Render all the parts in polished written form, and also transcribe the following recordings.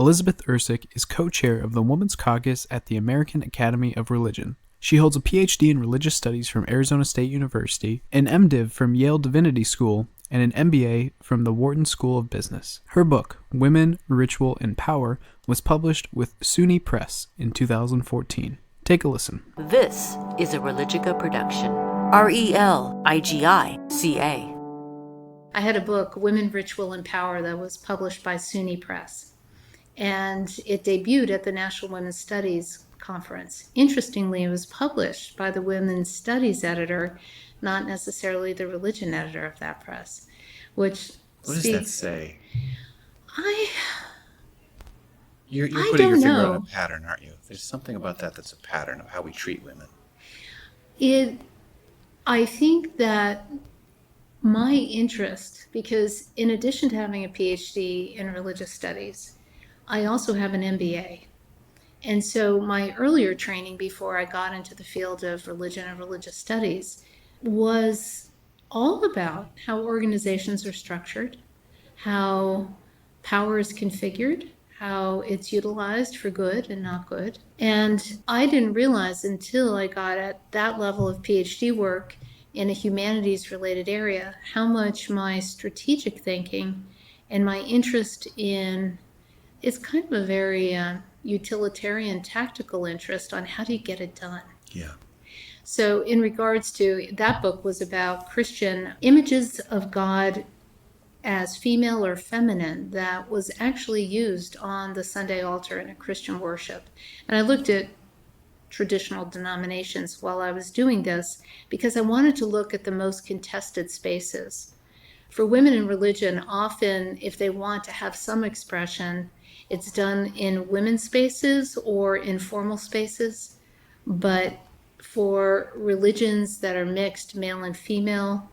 Elizabeth Ursic is co-chair of the Women's Caucus at the American Academy of Religion. She holds a PhD in Religious Studies from Arizona State University, an MDiv from Yale Divinity School, and an MBA from the Wharton School of Business. Her book, Women, Ritual, and Power, was published with SUNY Press in 2014. Take a listen. This is a Religica production. Religica. I had a book, Women, Ritual, and Power, that was published by SUNY Press. And it debuted at the National Women's Studies Conference. Interestingly, it was published by the Women's Studies editor, not necessarily the religion editor of that press. What does that say? You're I putting your don't finger know. on a pattern, aren't you? There's something about that that's a pattern of how we treat women. I think that my interest, because in addition to having a PhD in religious studies, I also have an MBA. And so my earlier training before I got into the field of religion and religious studies was all about how organizations are structured, how power is configured, how it's utilized for good and not good. And I didn't realize until I got at that level of PhD work in a humanities-related area how much my strategic thinking and my interest in, it's kind of a very utilitarian, tactical interest on how do you get it done. Yeah. So in regards to, that book was about Christian images of God as female or feminine that was actually used on the Sunday altar in a Christian worship. And I looked at traditional denominations while I was doing this because I wanted to look at the most contested spaces. For women in religion, often if they want to have some expression, it's done in women's spaces or informal spaces. But for religions that are mixed, male and female,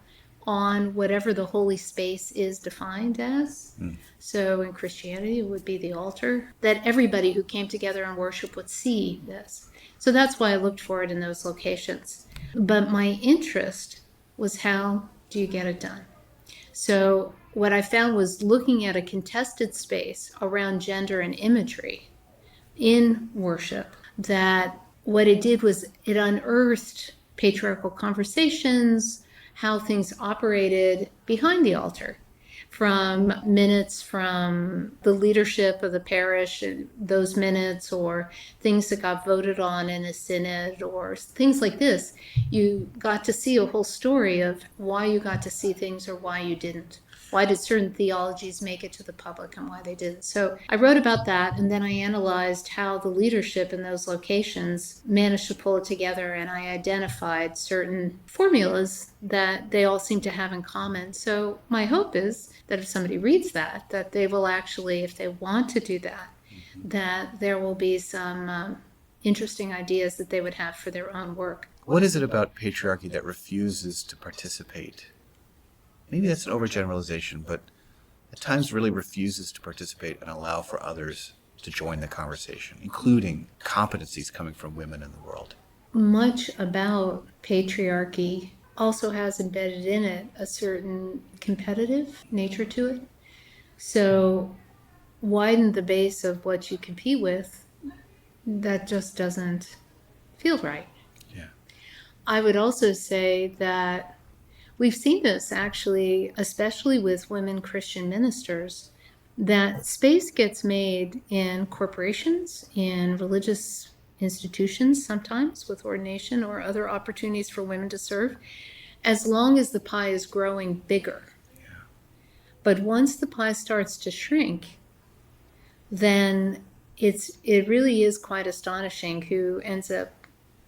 on whatever the holy space is defined as. So in Christianity, it would be the altar, that everybody who came together in worship would see this. So that's why I looked for it in those locations. But my interest was, how do you get it done? So what I found was looking at a contested space around gender and imagery in worship, that what it did was it unearthed patriarchal conversations, how things operated behind the altar, from minutes from the leadership of the parish, and those minutes, or things that got voted on in a synod, or things like this. You got to see a whole story of why you got to see things or why you didn't. Why did certain theologies make it to the public and why they didn't? So I wrote about that, and then I analyzed how the leadership in those locations managed to pull it together, and I identified certain formulas that they all seem to have in common. So my hope is that if somebody reads that, that they will actually, if they want to do that, that there will be some interesting ideas that they would have for their own work. What is it about patriarchy that refuses to participate? Maybe that's an overgeneralization, but at times really refuses to participate and allow for others to join the conversation, including competencies coming from women in the world. Much about patriarchy also has embedded in it a certain competitive nature to it. So widen the base of what you compete with, that just doesn't feel right. Yeah. I would also say that we've seen this actually, especially with women Christian ministers, that space gets made in corporations, in religious institutions, sometimes with ordination or other opportunities for women to serve, as long as the pie is growing bigger. Yeah. But once the pie starts to shrink, then it really is quite astonishing who ends up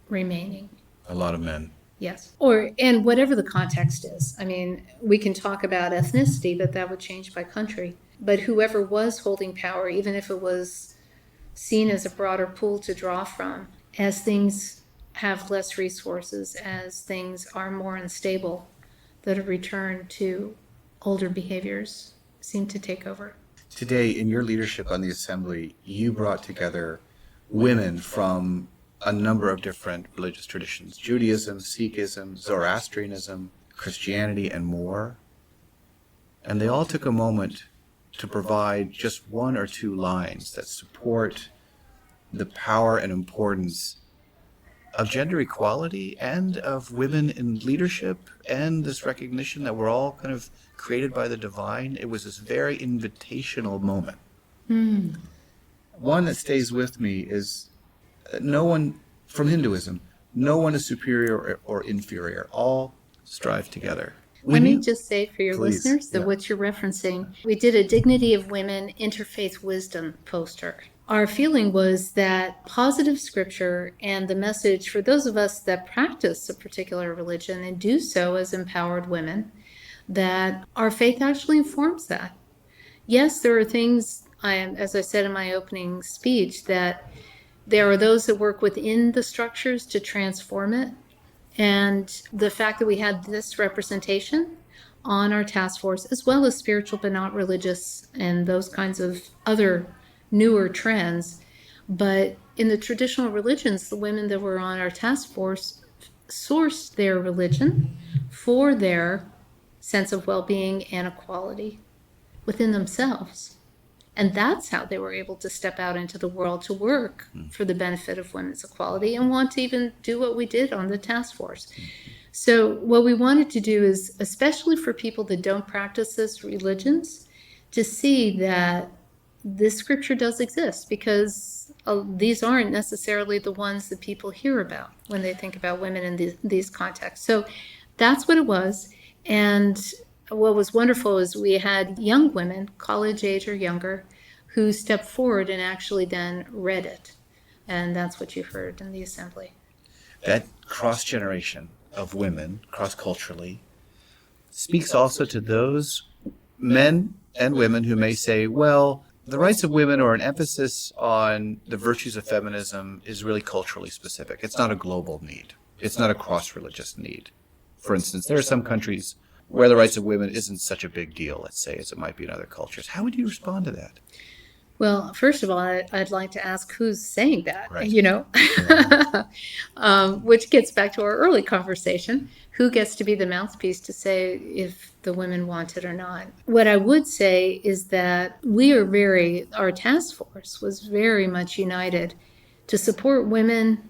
remaining. A lot of men. Yes. And whatever the context is. I mean, we can talk about ethnicity, but that would change by country. But whoever was holding power, even if it was seen as a broader pool to draw from, as things have less resources, as things are more unstable, that a return to older behaviors seem to take over. Today, in your leadership on the Assembly, you brought together women from a number of different religious traditions: Judaism, Sikhism, Zoroastrianism, Christianity, and more. And they all took a moment to provide just one or two lines that support the power and importance of gender equality and of women in leadership and this recognition that we're all kind of created by the divine. It was this very invitational moment. One that stays with me is no one, from Hinduism, no one is superior or inferior. All strive together. Let me just say for your Please, listeners that yeah. what you're referencing, we did a Dignity of Women Interfaith Wisdom poster. Our feeling was that positive scripture and the message for those of us that practice a particular religion and do so as empowered women, that our faith actually informs that. Yes, there are things, as I said in my opening speech, that there are those that work within the structures to transform it. And the fact that we had this representation on our task force, as well as spiritual but not religious and those kinds of other newer trends. But in the traditional religions, the women that were on our task force sourced their religion for their sense of well-being and equality within themselves. And that's how they were able to step out into the world to work for the benefit of women's equality and want to even do what we did on the task force. So what we wanted to do is, especially for people that don't practice these religions, to see that this scripture does exist, because these aren't necessarily the ones that people hear about when they think about women in these contexts. So that's what it was. And what was wonderful is we had young women, college age or younger, who stepped forward and actually then read it. And that's what you heard in the assembly. That cross-generation of women, cross-culturally, speaks also to those men and women who may say, well, the rights of women or an emphasis on the virtues of feminism is really culturally specific. It's not a global need. It's not a cross-religious need. For instance, there are some countries where the rights of women isn't such a big deal, let's say, as it might be in other cultures. How would you respond to that? Well, first of all, I'd like to ask who's saying that, Right. Which gets back to our early conversation. Who gets to be the mouthpiece to say if the women want it or not? What I would say is that our task force was very much united to support women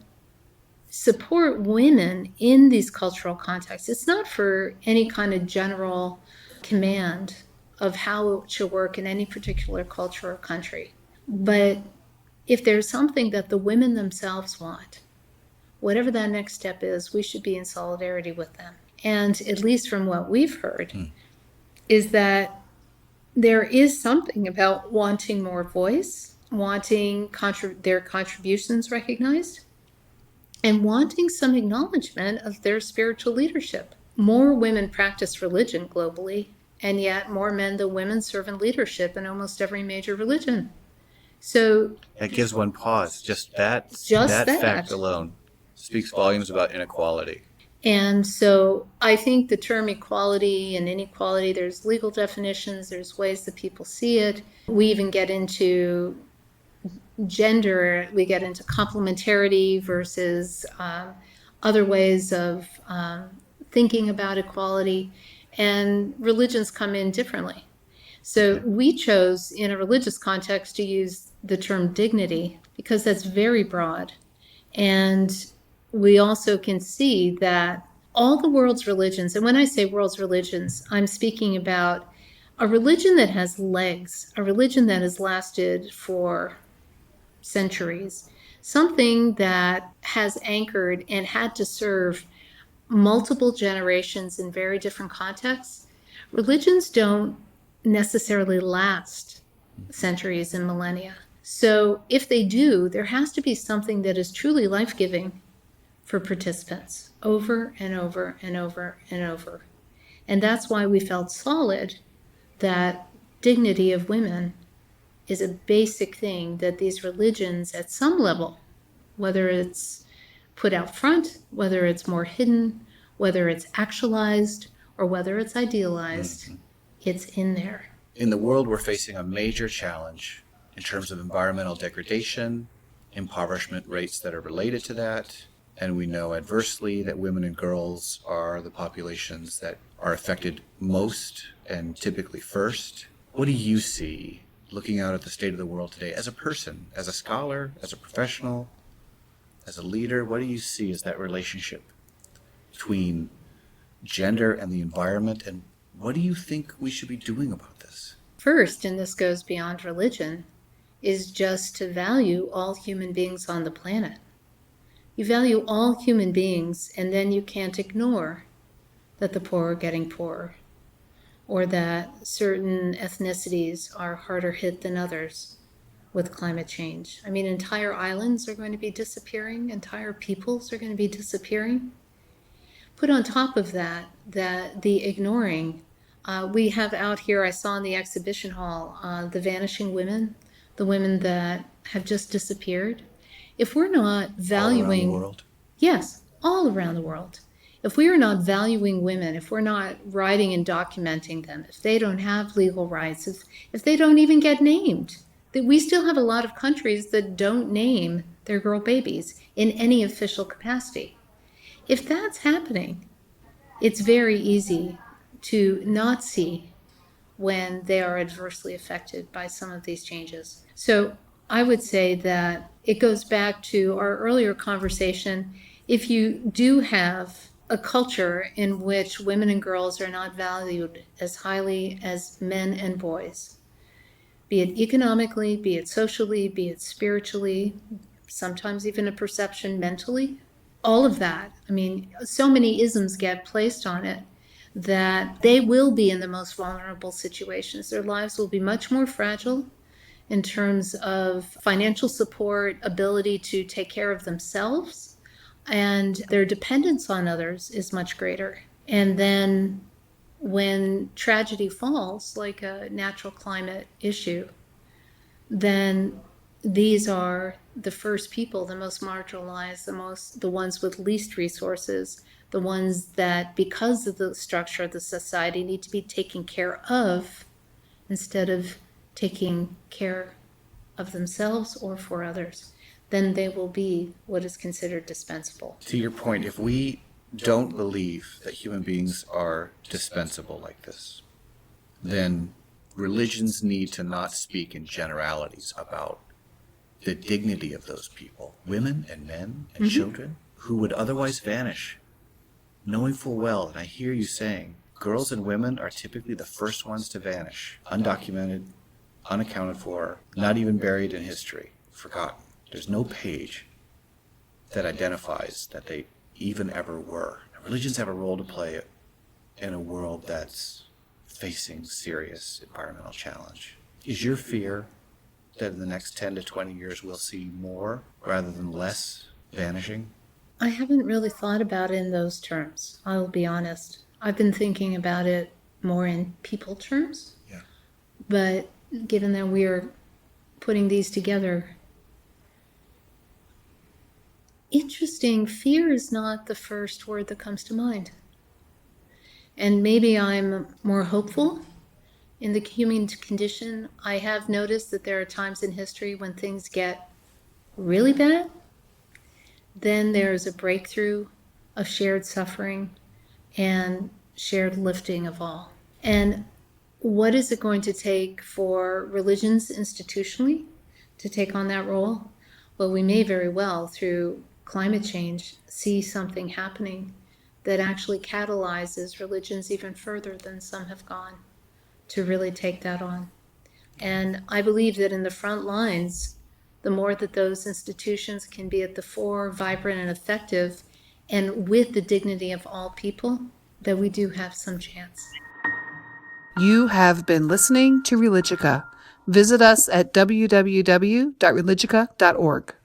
in these cultural contexts. It's not for any kind of general command of how it should work in any particular culture or country. But if there's something that the women themselves want, whatever that next step is, we should be in solidarity with them. And at least from what we've heard, is that there is something about wanting more voice, wanting their contributions recognized, and wanting some acknowledgement of their spiritual leadership. More women practice religion globally, and yet more men than women serve in leadership in almost every major religion. So that gives one pause. Just that fact alone speaks volumes about inequality. And so I think the term equality and inequality, there's legal definitions, there's ways that people see it. We even get into gender, we get into complementarity versus other ways of thinking about equality, and religions come in differently. So we chose in a religious context to use the term dignity because that's very broad. And we also can see that all the world's religions, and when I say world's religions, I'm speaking about a religion that has legs, a religion that has lasted for centuries, something that has anchored and had to serve multiple generations in very different contexts. Religions don't necessarily last centuries and millennia. So if they do, there has to be something that is truly life-giving for participants over and over and over and over. And that's why we felt solid that dignity of women is a basic thing that these religions at some level, whether it's put out front, whether it's more hidden, whether it's actualized, or whether it's idealized, it's in there. In the world, we're facing a major challenge in terms of environmental degradation, impoverishment rates that are related to that, and we know adversely that women and girls are the populations that are affected most and typically first. What do you see looking out at the state of the world today as a person, as a scholar, as a professional, as a leader? What do you see as that relationship between gender and the environment, and what do you think we should be doing about this? First, and this goes beyond religion, is just to value all human beings on the planet. You value all human beings, and then you can't ignore that the poor are getting poorer, or that certain ethnicities are harder hit than others with climate change. I mean, entire islands are going to be disappearing, entire peoples are going to be disappearing. Put on top of that, the ignoring, we have out here, I saw in the exhibition hall, the vanishing women, the women that have just disappeared. If we're not valuing... All around the world? Yes, all around the world. If we are not valuing women, if we're not writing and documenting them, if they don't have legal rights, if they don't even get named, that we still have a lot of countries that don't name their girl babies in any official capacity. If that's happening, it's very easy to not see when they are adversely affected by some of these changes. So I would say that it goes back to our earlier conversation. If you do have a culture in which women and girls are not valued as highly as men and boys, be it economically, be it socially, be it spiritually, sometimes even a perception mentally, all of that. I mean, so many isms get placed on it that they will be in the most vulnerable situations. Their lives will be much more fragile in terms of financial support, ability to take care of themselves, and their dependence on others is much greater. And then when tragedy falls, like a natural climate issue, then these are the first people, the most marginalized, the ones with least resources, the ones that, because of the structure of the society, need to be taken care of instead of taking care of themselves or for others. Then they will be what is considered dispensable. To your point, if we don't believe that human beings are dispensable like this, then religions need to not speak in generalities about the dignity of those people, women and men and children, who would otherwise vanish, knowing full well, and I hear you saying, girls and women are typically the first ones to vanish, undocumented, unaccounted for, not even buried in history, forgotten. There's no page that identifies that they even ever were. Religions have a role to play in a world that's facing serious environmental challenge. Is your fear that in the next 10 to 20 years we'll see more rather than less vanishing? I haven't really thought about it in those terms, I'll be honest. I've been thinking about it more in people terms. Yeah. But given that we are putting these together, interesting, fear is not the first word that comes to mind. And maybe I'm more hopeful in the human condition. I have noticed that there are times in history when things get really bad. Then there's a breakthrough of shared suffering and shared lifting of all. And what is it going to take for religions institutionally to take on that role? Well, we may very well, through climate change, see something happening that actually catalyzes religions even further than some have gone to really take that on. And I believe that in the front lines, the more that those institutions can be at the fore, vibrant and effective, and with the dignity of all people, that we do have some chance. You have been listening to Religica. Visit us at www.religica.org.